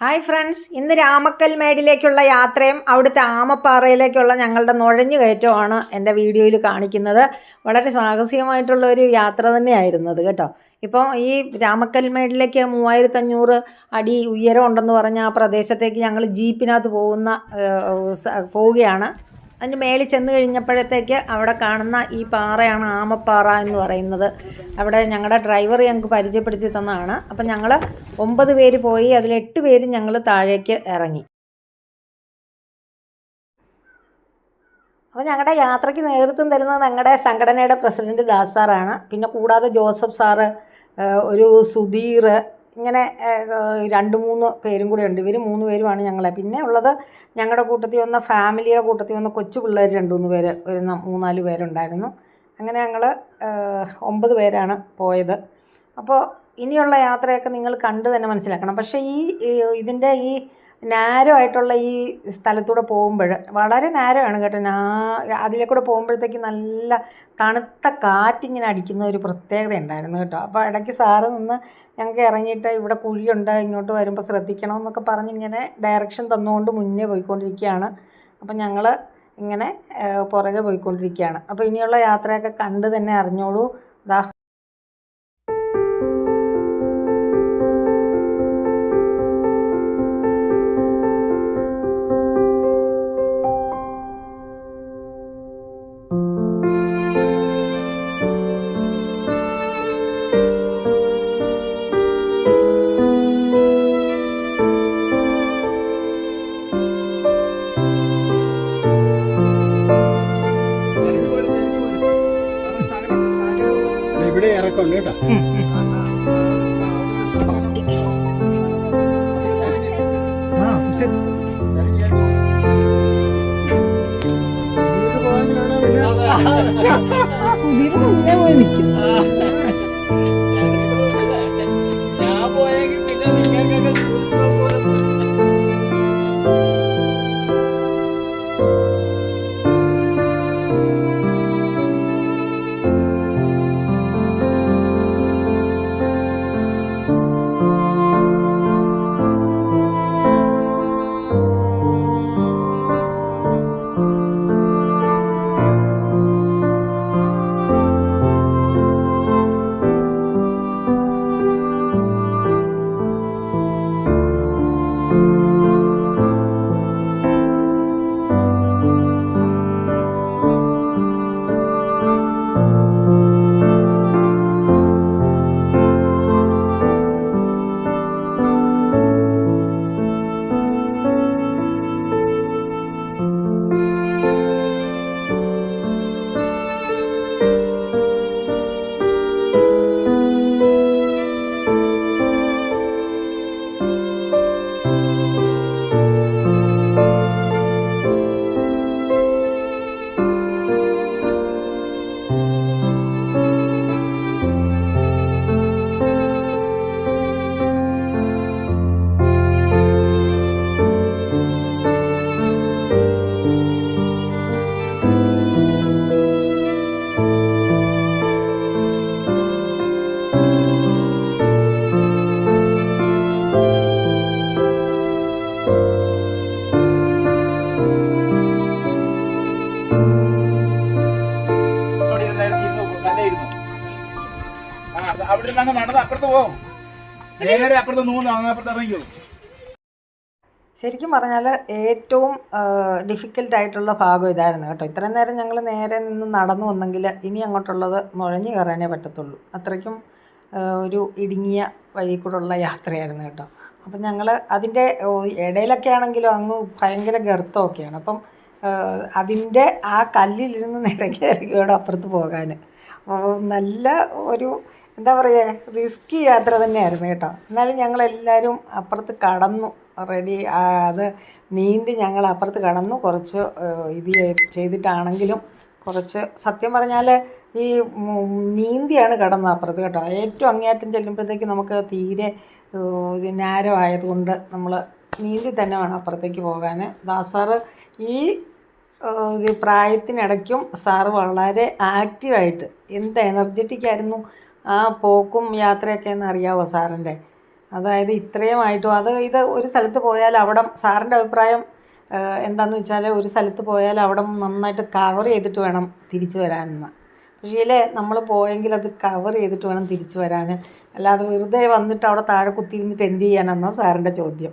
Hi friends, ഇന്ന് രാമക്കൽമേടിലേക്കുള്ള യാത്രയും അവിടുത്തെ ആമപ്പാറയിലേക്കുള്ള ഞങ്ങളുടെ നുഴഞ്ഞു കയറ്റമാണ് എൻ്റെ വീഡിയോയിൽ കാണിക്കുന്നത്. വളരെ സാഹസികമായിട്ടുള്ള ഒരു യാത്ര തന്നെയായിരുന്നത് കേട്ടോ. ഇപ്പോൾ ഈ രാമക്കൽമേടിലേക്ക് 3500 അടി ഉയരം ഉണ്ടെന്ന് പറഞ്ഞ ആ പ്രദേശത്തേക്ക് ഞങ്ങൾ ജീപ്പിനകത്ത് പോവുകയാണ്. അതിന് മേളിൽ ചെന്ന് കഴിഞ്ഞപ്പോഴത്തേക്ക് അവിടെ കാണുന്ന ഈ പാറയാണ് ആമപ്പാറ എന്ന് പറയുന്നത്. അവിടെ ഞങ്ങളുടെ ഡ്രൈവർ ഞങ്ങൾക്ക് പരിചയപ്പെടുത്തി തന്നതാണ്. അപ്പം ഞങ്ങൾ 9 പേര് പോയി, അതിൽ 8 പേരും ഞങ്ങൾ താഴേക്ക് ഇറങ്ങി. അപ്പോൾ ഞങ്ങളുടെ യാത്രയ്ക്ക് നേതൃത്വം തരുന്നത് ഞങ്ങളുടെ സംഘടനയുടെ പ്രസിഡന്റ് ദാസ് സാറാണ്. പിന്നെ കൂടാതെ ജോസഫ് സാറ്, ഒരു സുധീർ, ഇങ്ങനെ 2-3 പേരും കൂടെ ഉണ്ട്. ഇവർ 3 പേരുമാണ് ഞങ്ങളെ. പിന്നെ ഉള്ളത് ഞങ്ങളുടെ കൂട്ടത്തിൽ വന്ന ഫാമിലിയുടെ കൂട്ടത്തിൽ വന്ന കൊച്ചു പിള്ളേർ 2-3 പേര്, ഒരു 3-4 പേരുണ്ടായിരുന്നു. അങ്ങനെ ഞങ്ങൾ 9 പേരാണ് പോയത്. അപ്പോൾ ഇനിയുള്ള യാത്രയൊക്കെ നിങ്ങൾ കണ്ട് തന്നെ മനസ്സിലാക്കണം. പക്ഷേ ഇതിൻ്റെ ഈ നാരോ ആയിട്ടുള്ള ഈ സ്ഥലത്തൂടെ പോകുമ്പോൾ വളരെ നാരോ ആണ് കേട്ടോ. അതിലേക്കൂടെ പോകുമ്പോഴത്തേക്ക് നല്ല തണുത്ത കാറ്റിങ്ങനെ അടിക്കുന്ന ഒരു പ്രത്യേകത ഉണ്ടായിരുന്നു കേട്ടോ. അപ്പോൾ ഇടയ്ക്ക് സാറ് നിന്ന് ഞങ്ങൾക്ക് ഇറങ്ങിയിട്ട് ഇവിടെ കുഴിയുണ്ട്, ഇങ്ങോട്ട് വരുമ്പോൾ ശ്രദ്ധിക്കണം എന്നൊക്കെ പറഞ്ഞിങ്ങനെ ഡയറക്ഷൻ തന്നുകൊണ്ട് മുന്നേ പോയിക്കൊണ്ടിരിക്കുകയാണ്. അപ്പം ഞങ്ങൾ ഇങ്ങനെ പുറകെ പോയിക്കൊണ്ടിരിക്കുകയാണ്. അപ്പോൾ ഇനിയുള്ള യാത്രയൊക്കെ കണ്ട് തന്നെ അറിഞ്ഞോളൂ. ദാ ഇവിടെ ഇറക്കുണ്ട് കേട്ടോ. മുന്നേ പോയി നിൽക്കും. ഞാൻ പോയെങ്കിൽ പിന്നെ നിങ്ങൾക്കൊക്കെ അവിടെ നിന്ന് നടന്ന് അപ്പുറത്ത് പോകും. നേരെ അപ്പുറത്ത് 3 അപ്പുറത്ത് ഇറങ്ങിക്കോ. ശരിക്കും പറഞ്ഞാൽ ഏറ്റവും ഡിഫിക്കൽട്ടായിട്ടുള്ള ഭാഗം ഇതായിരുന്നു കേട്ടോ. ഇത്രയും നേരം ഞങ്ങൾ നേരെ നിന്ന് നടന്നു വന്നെങ്കിൽ ഇനി അങ്ങോട്ടുള്ളത് നുഴഞ്ഞു കയറാനേ പറ്റത്തുള്ളൂ. അത്രയ്ക്കും ഒരു ഇടുങ്ങിയ വഴി കൂടെയുള്ള യാത്രയായിരുന്നു കേട്ടോ. അപ്പം ഞങ്ങൾ അതിൻ്റെ ഇടയിലൊക്കെ ആണെങ്കിലും അങ്ങ് ഭയങ്കര ഗർത്തമൊക്കെയാണ്. അപ്പം അതിൻ്റെ ആ കല്ലിലിരുന്ന് നിരക്കി വേണം അപ്പുറത്ത് പോകാൻ. നല്ല ഒരു എന്താ പറയുക, റിസ്കി യാത്ര തന്നെയായിരുന്നു കേട്ടോ. എന്നാലും ഞങ്ങളെല്ലാവരും അപ്പുറത്ത് കടന്നു, റെഡി അത് നീന്തി ഞങ്ങൾ അപ്പുറത്ത് കടന്നു. കുറച്ച് ഇത് ചെയ്തിട്ടാണെങ്കിലും കുറച്ച് സത്യം പറഞ്ഞാൽ ഈ നീന്തിയാണ് കടന്നത് അപ്പുറത്ത് കേട്ടോ. ഏറ്റവും അങ്ങേയറ്റം ചെല്ലുമ്പോഴത്തേക്ക് നമുക്ക് തീരെ നാരോ ആയതുകൊണ്ട് നമ്മൾ നീന്തി തന്നെ വേണം അപ്പുറത്തേക്ക് പോകാൻ. ദാസാറ് ഈ പ്രായത്തിനിടയ്ക്കും സാറ് വളരെ ആക്റ്റീവായിട്ട് എന്ത് എനർജറ്റിക് ആയിരുന്നു ആ പോക്കും യാത്രയൊക്കെ എന്ന് അറിയാമോ സാറിൻ്റെ. അതായത് ഇത്രയുമായിട്ടും ഇത് ഒരു സ്ഥലത്ത് പോയാൽ അവിടെ സാറിൻ്റെ അഭിപ്രായം എന്താണെന്ന് വെച്ചാൽ ഒരു സ്ഥലത്ത് പോയാൽ അവിടെ നന്നായിട്ട് കവർ ചെയ്തിട്ട് വേണം തിരിച്ചു വരാനെന്ന്. പക്ഷേ നമ്മൾ പോയെങ്കിൽ അത് കവർ ചെയ്തിട്ട് വേണം തിരിച്ചു വരാൻ, അല്ലാതെ വെറുതെ വന്നിട്ട് അവിടെ താഴെ കുത്തിയിരുന്നിട്ട് എന്ത് ചെയ്യാനെന്നാണ് സാറിൻ്റെ ചോദ്യം.